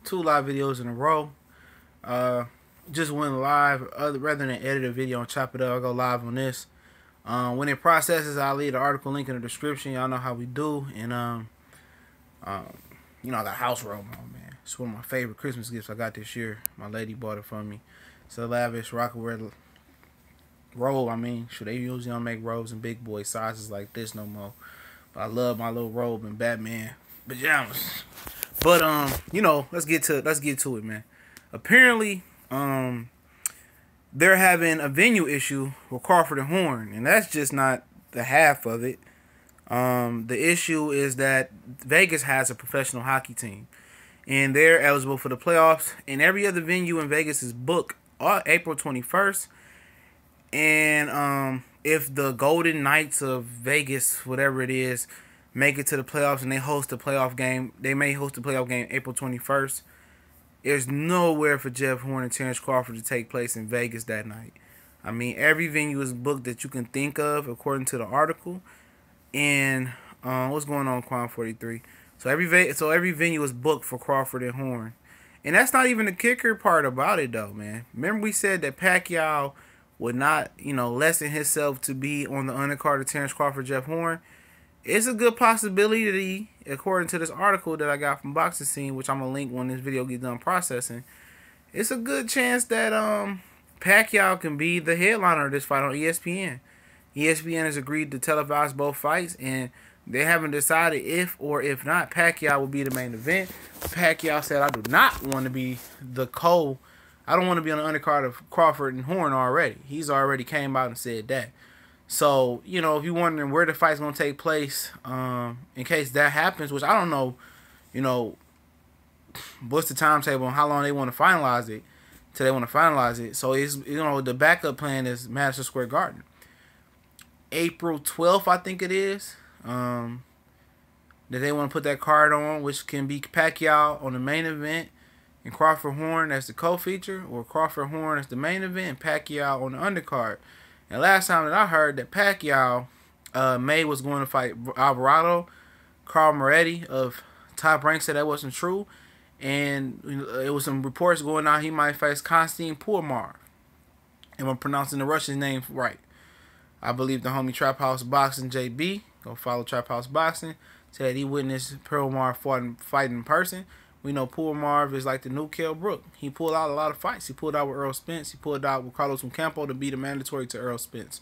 2 live videos in a row. Just went live. Rather than edit a video and chop it up, I go live on this. When it processes, I'll leave the article link in the description. Y'all know how we do. And you know, I got house robe on, man. It's one of my favorite Christmas gifts I got this year. My lady bought it for me. It's a lavish Rockaware robe. I mean, they usually don't make robes in big boy sizes like this no more. But I love my little robe in Batman pajamas. But you know, let's get to it, man. Apparently, they're having a venue issue with Crawford and Horn, and that's just not the half of it. The issue is that Vegas has a professional hockey team, and they're eligible for the playoffs. And every other venue in Vegas is booked on April 21st. And if the Golden Knights of Vegas, whatever it is, make it to the playoffs and they host a playoff game, they may host a playoff game April 21st. There's nowhere for Jeff Horn and Terrence Crawford to take place in Vegas that night. I mean, every venue is booked that you can think of, according to the article. And what's going on, Quan 43? So every venue is booked for Crawford and Horn, and that's not even the kicker part about it, though, man. Remember we said that Pacquiao would not, you know, lessen himself to be on the undercard of Terrence Crawford, Jeff Horn. It's a good possibility, according to this article that I got from Boxing Scene, which I'm gonna link when this video gets done processing. It's a good chance that Pacquiao can be the headliner of this fight on ESPN. ESPN has agreed to televise both fights, and they haven't decided if or if not Pacquiao will be the main event. Pacquiao said, "I do not want to be I don't want to be on the undercard of Crawford and Horn already." He's already came out and said that. So, you know, if you're wondering where the fight's going to take place, in case that happens, which I don't know, you know, what's the timetable and how long they want to finalize it, till they want to finalize it. So, it's, you know, the backup plan is Madison Square Garden. April 12th, I think it is, that they want to put that card on, which can be Pacquiao on the main event and Crawford Horn as the co-feature, or Crawford Horn as the main event and Pacquiao on the undercard. And last time that I heard that Pacquiao May was going to fight Alvarado, Carl Moretti of Top Rank said that wasn't true, and it was some reports going on he might face Konstantin Pourmar, if I'm pronouncing the Russian name right. I believe the homie Trap House Boxing JB, go follow Trap House Boxing, said he witnessed Pourmar fight in person. We know Pourmar is like the new Kell Brook. He pulled out a lot of fights. He pulled out with Earl Spence. He pulled out with Carlos Ocampo to be the mandatory to Earl Spence.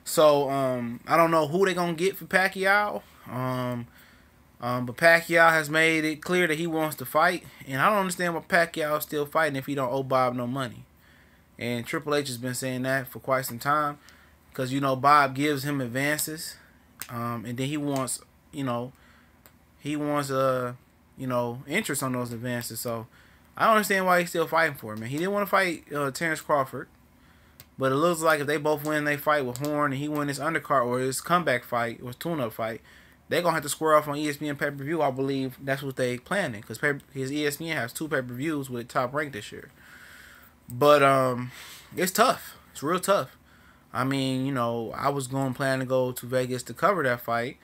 So, I don't know who they're going to get for Pacquiao. But Pacquiao has made it clear that he wants to fight. And I don't understand why Pacquiao is still fighting if he don't owe Bob no money. And Triple H has been saying that for quite some time. Because, you know, Bob gives him advances. And then he wants, you know, interest on those advances. So I don't understand why he's still fighting for it, man. He didn't want to fight Terrence Crawford, but it looks like if they both win, they fight with Horn, and he win his undercard or his comeback fight or his tune-up fight, they're gonna have to square off on ESPN pay-per-view. I believe that's what they planning, because his ESPN has 2 pay-per-views with Top Rank this year. But it's tough. It's real tough. I mean, you know, I was plan to go to Vegas to cover that fight.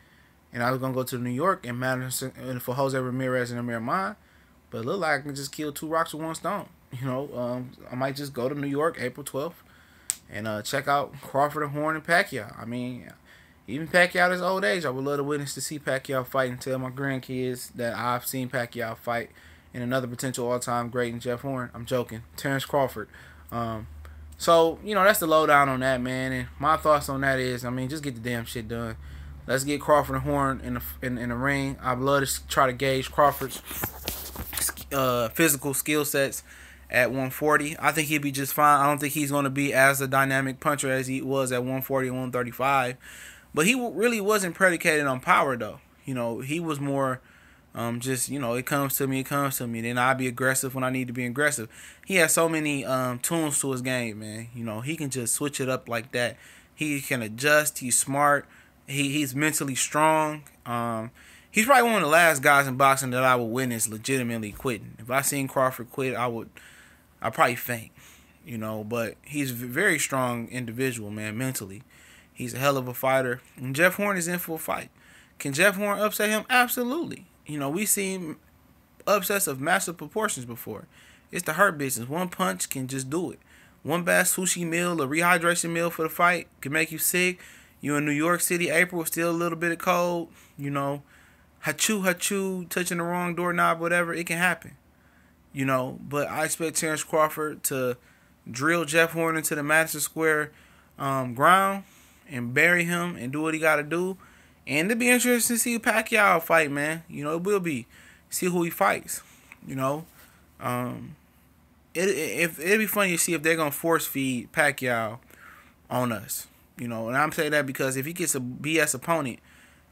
And I was going to go to New York and Madison for Jose Ramirez and Amir Khan. But it looked like I can just kill 2 rocks with 1 stone. You know, I might just go to New York April 12th and check out Crawford and Horn and Pacquiao. I mean, even Pacquiao at his old age, I would love to witness to see Pacquiao fight and tell my grandkids that I've seen Pacquiao fight and another potential all-time great in Jeff Horn. I'm joking. Terrence Crawford. So, you know, that's the lowdown on that, man. And my thoughts on that is, I mean, just get the damn shit done. Let's get Crawford and Horn in the ring. I'd love to try to gauge Crawford's physical skill sets at 140. I think he'd be just fine. I don't think he's going to be as a dynamic puncher as he was at 140 and 135. But he really wasn't predicated on power, though. You know, he was more just, you know, it comes to me. Then I'll be aggressive when I need to be aggressive. He has so many tunes to his game, man. You know, he can just switch it up like that. He can adjust. He's smart. He's mentally strong. He's probably one of the last guys in boxing that I would witness legitimately quitting. If I seen Crawford quit, I'd probably faint, you know. But he's a very strong individual, man, mentally. He's a hell of a fighter. And Jeff Horn is in for a fight. Can Jeff Horn upset him? Absolutely. You know, we seen upsets of massive proportions before. It's the hurt business. One punch can just do it. One bad sushi meal, a rehydration meal for the fight can make you sick. You in New York City, April, still a little bit of cold. You know, hachu, touching the wrong doorknob, whatever. It can happen. You know, but I expect Terrence Crawford to drill Jeff Horn into the Madison Square ground and bury him and do what he got to do. And it'll be interesting to see Pacquiao fight, man. You know, it will be. See who he fights. You know, it'd be funny to see if they're gonna force feed Pacquiao on us. You know, and I'm saying that because if he gets a BS opponent,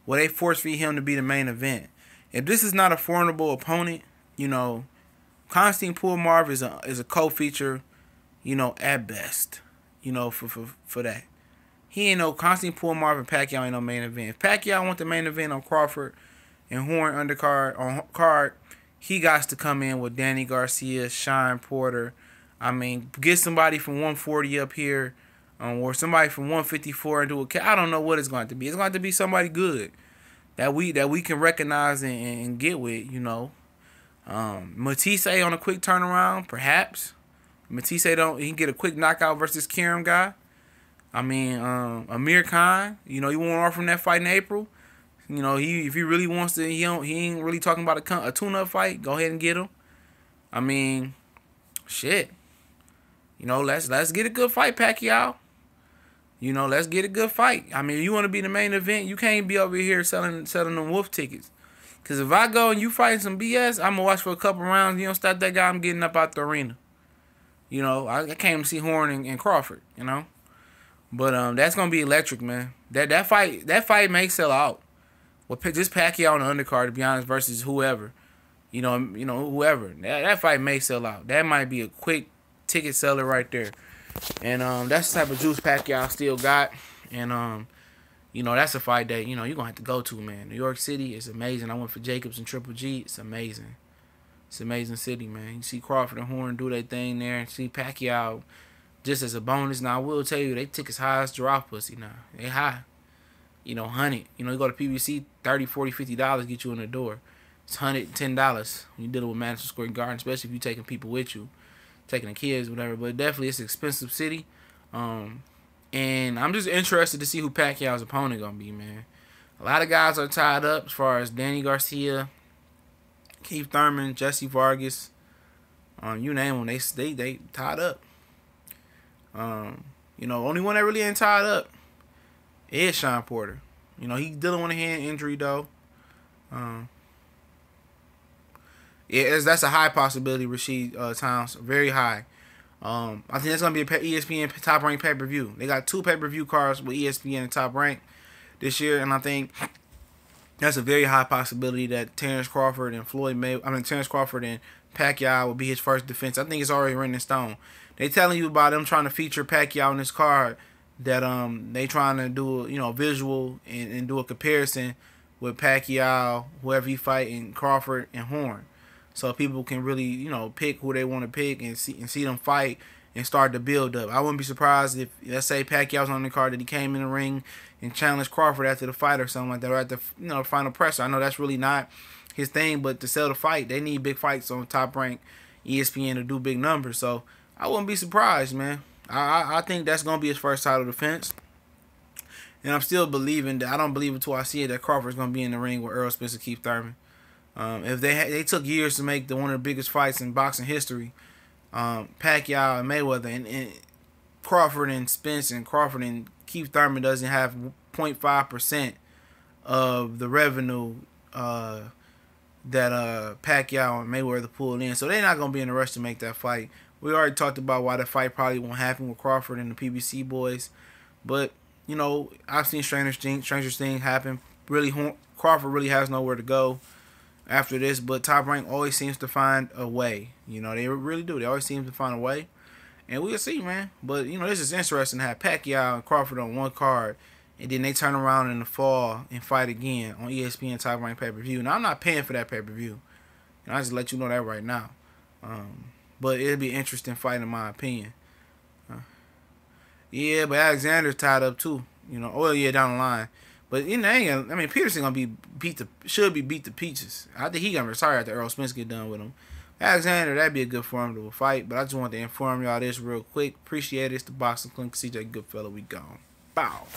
well, they force feed him to be the main event. If this is not a formidable opponent, you know, Constantine Pullmarv is a co-feature, you know, at best. You know, for that. He ain't no Constantine Pullmarv and Pacquiao ain't no main event. If Pacquiao want the main event on Crawford and Horn undercard on card, he got to come in with Danny Garcia, Sean Porter. I mean, get somebody from 140 up here, or somebody from 154 and do a. I don't know what it's going to be. It's going to be somebody good that we can recognize and get with. You know, Matisse on a quick turnaround, perhaps. Matisse he can get a quick knockout versus Kiram guy. I mean, Amir Khan, you know, you want to offer him that fight in April. You know, if he really wants to, he ain't really talking about a tune-up fight. Go ahead and get him. I mean, shit. You know, let's get a good fight, Pacquiao. You know, let's get a good fight. I mean, you want to be the main event, you can't be over here selling them wolf tickets. Because if I go and you fighting some BS, I'm going to watch for a couple rounds. You don't stop that guy, I'm getting up out the arena. You know, I came to see Horn and Crawford, you know. But that's gonna be electric, man. That fight may sell out. Well, just Pacquiao on the undercard, to be honest, versus whoever. You know whoever. That fight may sell out. That might be a quick ticket seller right there. And that's the type of juice Pacquiao still got. And you know, that's a fight that, you know, you're gonna have to go to, man. New York City is amazing. I went for Jacobs and Triple G. It's amazing. It's an amazing city, man. You see Crawford and Horn do their thing there. See Pacquiao just as a bonus. Now, I will tell you, they tick as high as giraffe pussy now. They high. You know, 100. You know, you go to PBC, $30, $40, $50 get you in the door. It's $110 when you're dealing with Madison Square Garden, especially if you're taking people with you, taking the kids, whatever. But definitely, it's an expensive city. And I'm just interested to see who Pacquiao's opponent going to be, man. A lot of guys are tied up as far as Danny Garcia, Keith Thurman, Jesse Vargas. You name them, they tied up. You know, only one that really ain't tied up is Sean Porter. You know, he's dealing with a hand injury though. Yeah, that's a high possibility. Rashid Towns, very high. I think that's gonna be a ESPN Top Rank pay-per-view. They got 2 pay-per-view cards with ESPN and Top Rank this year, and I think that's a very high possibility that Terrence Crawford and Pacquiao will be his first defense. I think it's already written in stone. They telling you about them trying to feature Pacquiao in this card, that they trying to do a, you know, visual and do a comparison with Pacquiao, whoever he fight, and Crawford and Horn, so people can really, you know, pick who they want to pick and see them fight and start to build up. I wouldn't be surprised if, let's say, Pacquiao's on the card, that he came in the ring and challenged Crawford after the fight or something like that, or at the, you know, final presser. I know that's really not his thing, but to sell the fight, they need big fights on Top Rank ESPN to do big numbers. So I wouldn't be surprised, man. I think that's gonna be his first title defense, and I'm still believing that. I don't believe until I see it that Crawford's gonna be in the ring with Errol Spence and Keith Thurman. If they took years to make one of the biggest fights in boxing history, Pacquiao and Mayweather, and Crawford and Spence and Crawford and Keith Thurman doesn't have 0.5% of the revenue that Pacquiao and Mayweather pulled in, so they're not gonna be in a rush to make that fight. We already talked about why the fight probably won't happen with Crawford and the PBC boys, but you know, I've seen stranger things happen. Really, Crawford really has nowhere to go after this, but Top Rank always seems to find a way. You know, they really do. They always seem to find a way, and we'll see, man. But you know, this is interesting to have Pacquiao and Crawford on one card, and then they turn around in the fall and fight again on ESPN Top Rank pay-per-view. Now, I'm not paying for that pay-per-view. And I just let you know that right now. But it'll be an interesting fight in my opinion. Yeah, but Alexander's tied up too. You know, oh yeah, down the line. But I mean, Peterson gonna be should be beat to peaches. I think he gonna retire after Earl Spence get done with him. Alexander, that'd be a good formidable fight. But I just wanted to inform y'all this real quick. Appreciate it. It's the Boxing Clink. CJ Goodfellow. We gone. Bow.